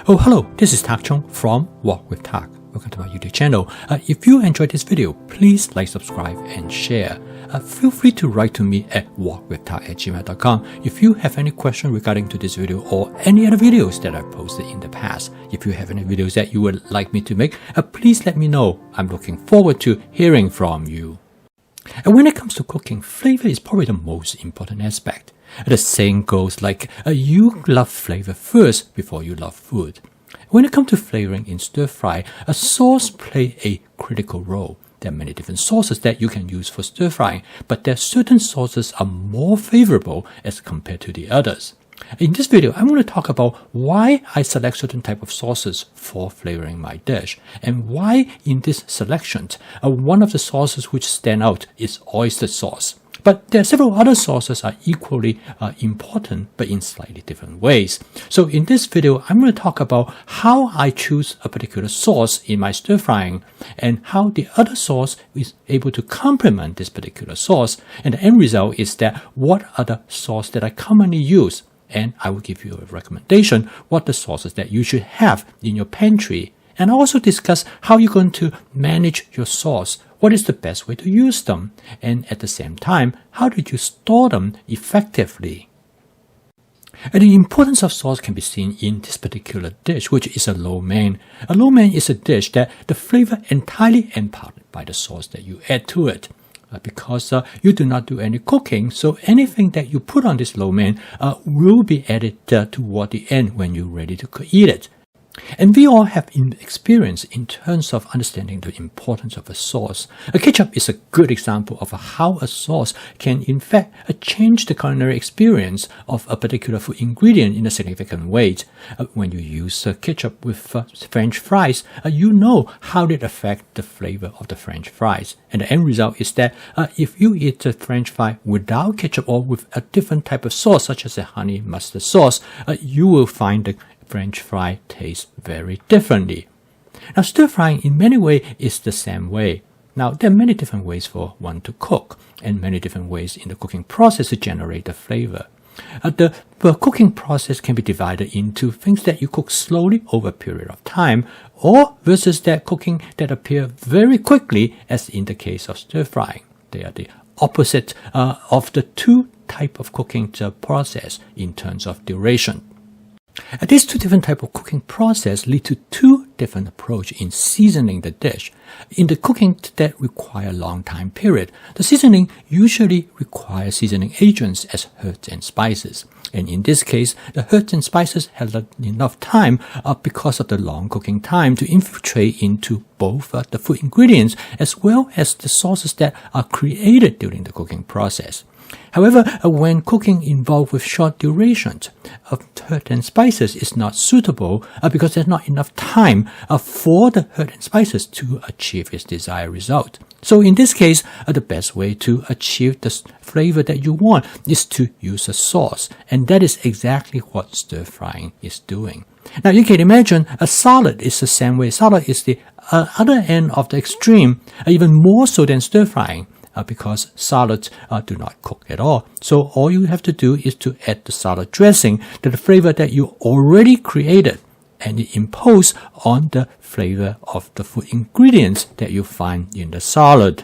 Oh, hello, this is Tak Chung from Walk with Tak. Welcome to my YouTube channel. If you enjoyed this video, please like, subscribe, and share. Feel free to write to me at walkwithtak@gmail.com if you have any question regarding to this video or any other videos that I've posted in the past. If you have any videos that you would like me to make, please let me know. I'm looking forward to hearing from you. And when it comes to cooking, flavor is probably the most important aspect. The saying goes like, you love flavor first before you love food. When it comes to flavoring in stir fry, a sauce plays a critical role. There are many different sauces that you can use for stir frying, but there are certain sauces are more favorable as compared to the others. In this video, I'm going to talk about why I select certain type of sauces for flavoring my dish, and why in this selection, one of the sauces which stand out is oyster sauce. But there are several other sauces are equally important, but in slightly different ways. So in this video, I'm going to talk about how I choose a particular sauce in my stir frying, and how the other sauce is able to complement this particular sauce. And the end result is that what are the sauce that I commonly use. And I will give you a recommendation what the sauces that you should have in your pantry. And I also discuss how you're going to manage your sauce, what is the best way to use them, and at the same time, how did you store them effectively. And the importance of sauce can be seen in this particular dish, which is a lo mein. A lo mein is a dish that the flavor entirely imparted by the sauce that you add to it. Because you do not do any cooking, so anything that you put on this lo mein will be added toward the end when you're ready to eat it. And we all have experience in terms of understanding the importance of a sauce. A ketchup is a good example of how a sauce can in fact change the culinary experience of a particular food ingredient in a significant way. When you use ketchup with French fries, you know how it affects the flavor of the French fries. And the end result is that if you eat a French fry without ketchup or with a different type of sauce, such as a honey mustard sauce, you will find the French fry tastes very differently. Now, stir frying in many ways is the same way. Now, there are many different ways for one to cook, and many different ways in the cooking process to generate the flavor. The cooking process can be divided into things that you cook slowly over a period of time, or versus that cooking that appear very quickly, as in the case of stir frying. They are the opposite of the two type of cooking process in terms of duration. These two different types of cooking process lead to two different approaches in seasoning the dish. In the cooking that require a long time period, the seasoning usually requires seasoning agents as herbs and spices. And in this case, the herbs and spices have enough time because of the long cooking time to infiltrate into both the food ingredients as well as the sauces that are created during the cooking process. However, when cooking involved with short durations, herbs and spices is not suitable because there's not enough time for the herbs and spices to achieve its desired result. So in this case, the best way to achieve the flavor that you want is to use a sauce, and that is exactly what stir frying is doing. Now you can imagine a salad is the same way. Salad is the other end of the extreme, even more so than stir frying. Because salads do not cook at all. So all you have to do is to add the salad dressing to the flavor that you already created, and it impose on the flavor of the food ingredients that you find in the salad.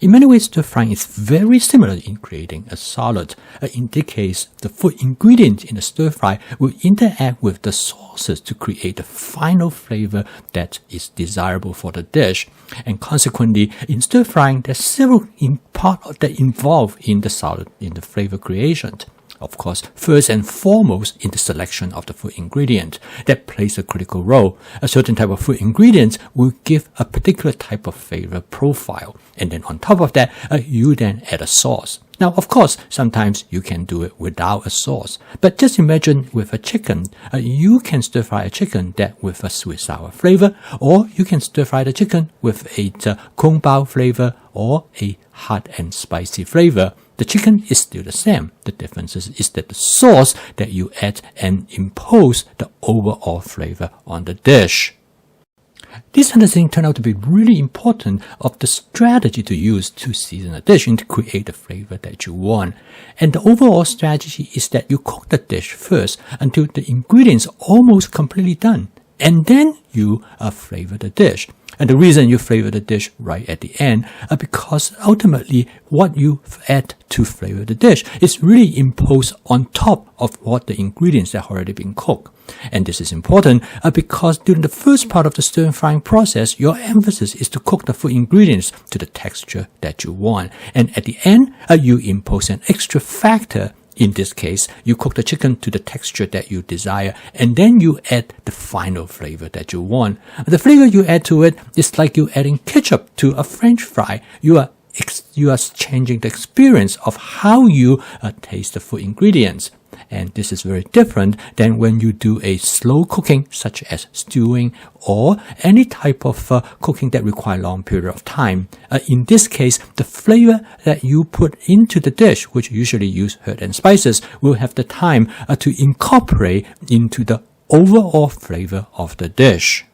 In many ways, stir frying is very similar in creating a salad. In this case, the food ingredients in the stir fry will interact with the sauces to create the final flavor that is desirable for the dish. And consequently, in stir frying, there's several parts that involve in the salad, in the flavor creation. Of course, first and foremost in the selection of the food ingredient that plays a critical role. A certain type of food ingredients will give a particular type of flavor profile. And then on top of that, you then add a sauce. Now, of course, sometimes you can do it without a sauce. But just imagine with a chicken, you can stir fry a chicken that with a sweet sour flavor, or you can stir fry the chicken with a kung pao flavor or a hot and spicy flavor. The chicken is still the same. The difference is that the sauce that you add and impose the overall flavor on the dish. This understanding turned out to be really important of the strategy to use to season a dish and to create the flavor that you want. And the overall strategy is that you cook the dish first until the ingredients are almost completely done. And then you flavor the dish. And the reason you flavor the dish right at the end because ultimately what you add to flavor the dish is really imposed on top of what the ingredients that have already been cooked. And this is important because during the first part of the stir frying process, your emphasis is to cook the food ingredients to the texture that you want. And at the end, you impose an extra factor. In this case, you cook the chicken to the texture that you desire, and then you add the final flavor that you want. The flavor you add to it is like you adding ketchup to a French fry. You are changing the experience of how you taste the food ingredients. And this is very different than when you do a slow cooking, such as stewing or any type of cooking that require long period of time. In this case, the flavor that you put into the dish, which usually use herbs and spices, will have the time to incorporate into the overall flavor of the dish.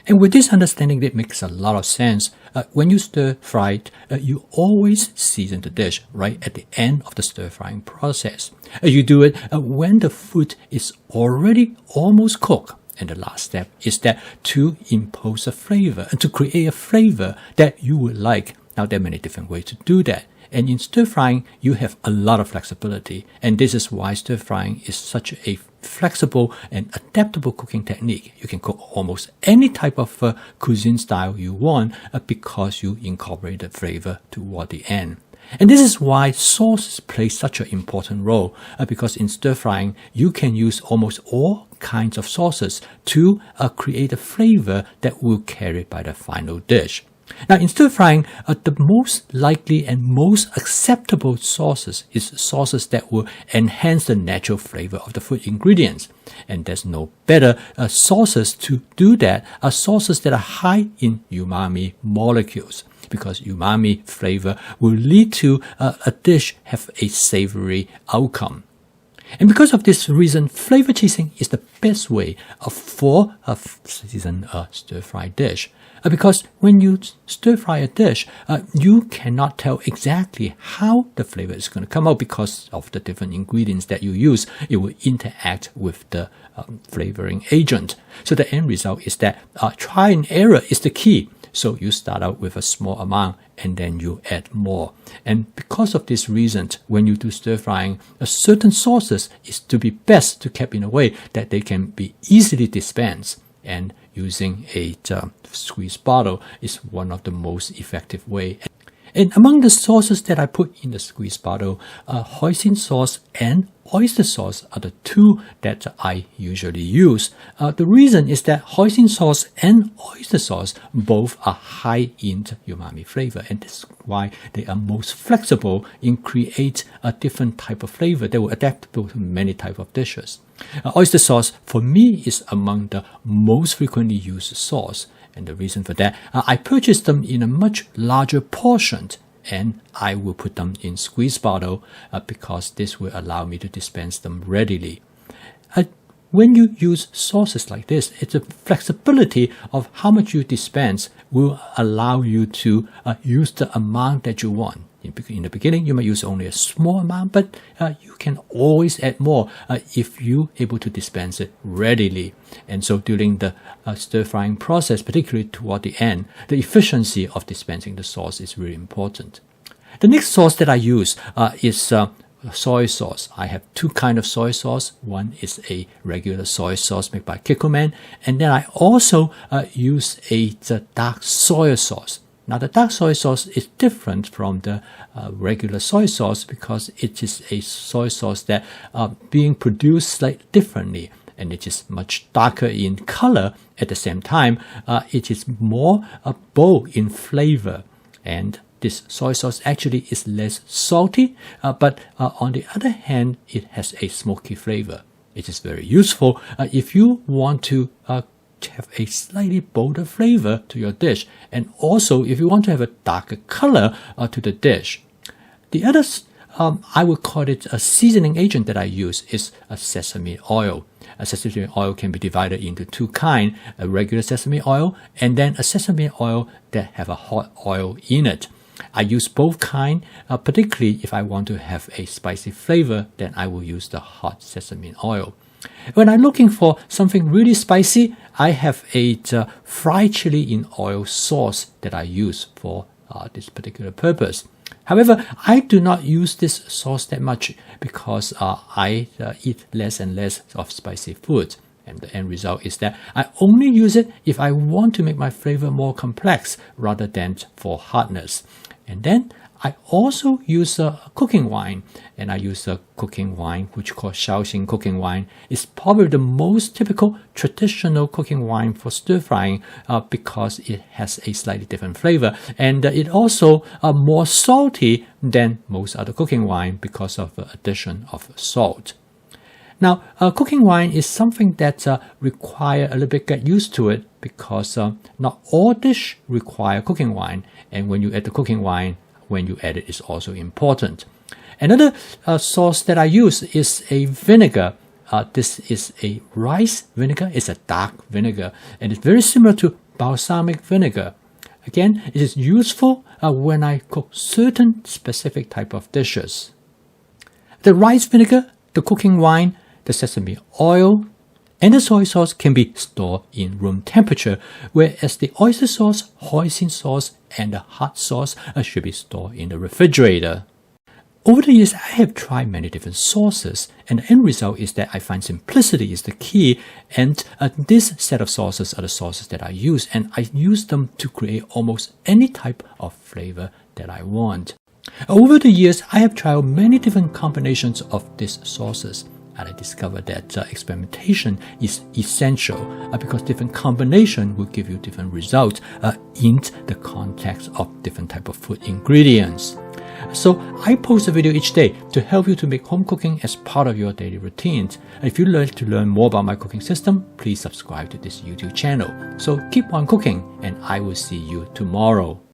And with this understanding, it makes a lot of sense. When you stir fry it, you always season the dish right at the end of the stir frying process. You do it when the food is already almost cooked. And the last step is that to impose a flavor and to create a flavor that you would like. Now, there are many different ways to do that. And in stir frying, you have a lot of flexibility. And this is why stir frying is such a flexible and adaptable cooking technique. You can cook almost any type of cuisine style you want because you incorporate the flavor toward the end. And this is why sauces play such an important role because in stir frying, you can use almost all kinds of sauces to create a flavor that will carry by the final dish. Now, in stir frying, the most likely and most acceptable sauces is sauces that will enhance the natural flavor of the food ingredients. And there's no better sauces to do that are sauces that are high in umami molecules, because umami flavor will lead to a dish have a savory outcome. And because of this reason, flavor chasing is the best way for a seasoned stir-fry dish. Because when you stir-fry a dish, you cannot tell exactly how the flavor is going to come out because of the different ingredients that you use. It will interact with the flavoring agent. So the end result is that try and error is the key. So you start out with a small amount and then you add more. And because of this reason, when you do stir frying, certain sauces is to be best to keep in a way that they can be easily dispensed. And using a squeeze bottle is one of the most effective way. And among the sauces that I put in the squeeze bottle, hoisin sauce and oyster sauce are the two that I usually use. The reason is that hoisin sauce and oyster sauce both are high in umami flavor, and that's why they are most flexible in create a different type of flavor that will adapt to many type of dishes. Oyster sauce for me is among the most frequently used sauce, and the reason for that, I purchased them in a much larger portion, and I will put them in squeeze bottle because this will allow me to dispense them readily. When you use sauces like this, it's a flexibility of how much you dispense will allow you to use the amount that you want. In the beginning, you might use only a small amount, but you can always add more if you're able to dispense it readily. And so during the stir-frying process, particularly toward the end, the efficiency of dispensing the sauce is really important. The next sauce that I use is soy sauce. I have two kinds of soy sauce. One is a regular soy sauce made by Kikkoman, and then I also use a dark soy sauce. Now, the dark soy sauce is different from the regular soy sauce because it is a soy sauce that being produced slightly differently, and it is much darker in color. At the same time, it is more bold in flavor, and this soy sauce actually is less salty, but on the other hand, it has a smoky flavor. It is very useful if you want to have a slightly bolder flavor to your dish, and also if you want to have a darker color to the dish. The other I would call it a seasoning agent that I use is a sesame oil. A sesame oil can be divided into two kinds, a regular sesame oil and then a sesame oil that have a hot oil in it. I use both kinds, particularly if I want to have a spicy flavor, then I will use the hot sesame oil. When I'm looking for something really spicy, I have a fried chili in oil sauce that I use for this particular purpose. However, I do not use this sauce that much because I eat less and less of spicy food. And the end result is that I only use it if I want to make my flavor more complex rather than for hardness. And then I also use cooking wine, and I use a cooking wine which called Shaoxing cooking wine. It's probably the most typical traditional cooking wine for stir frying because it has a slightly different flavor, and it also more salty than most other cooking wine because of the addition of salt. Now, cooking wine is something that require a little bit get used to it because not all dish require cooking wine, and when you add the cooking wine, when you add it is also important. Another sauce that I use is a vinegar. This is a rice vinegar. It's a dark vinegar, and it's very similar to balsamic vinegar. Again, it is useful when I cook certain specific type of dishes. The rice vinegar, the cooking wine, the sesame oil, and the soy sauce can be stored in room temperature, whereas the oyster sauce, hoisin sauce, and the hot sauce should be stored in the refrigerator. Over the years, I have tried many different sauces, and the end result is that I find simplicity is the key, and this set of sauces are the sauces that I use, and I use them to create almost any type of flavor that I want. Over the years, I have tried many different combinations of these sauces. And I discovered that experimentation is essential because different combination will give you different results in the context of different type of food ingredients. So I post a video each day to help you to make home cooking as part of your daily routine. If you'd like to learn more about my cooking system, please subscribe to this YouTube channel. So keep on cooking, and I will see you tomorrow.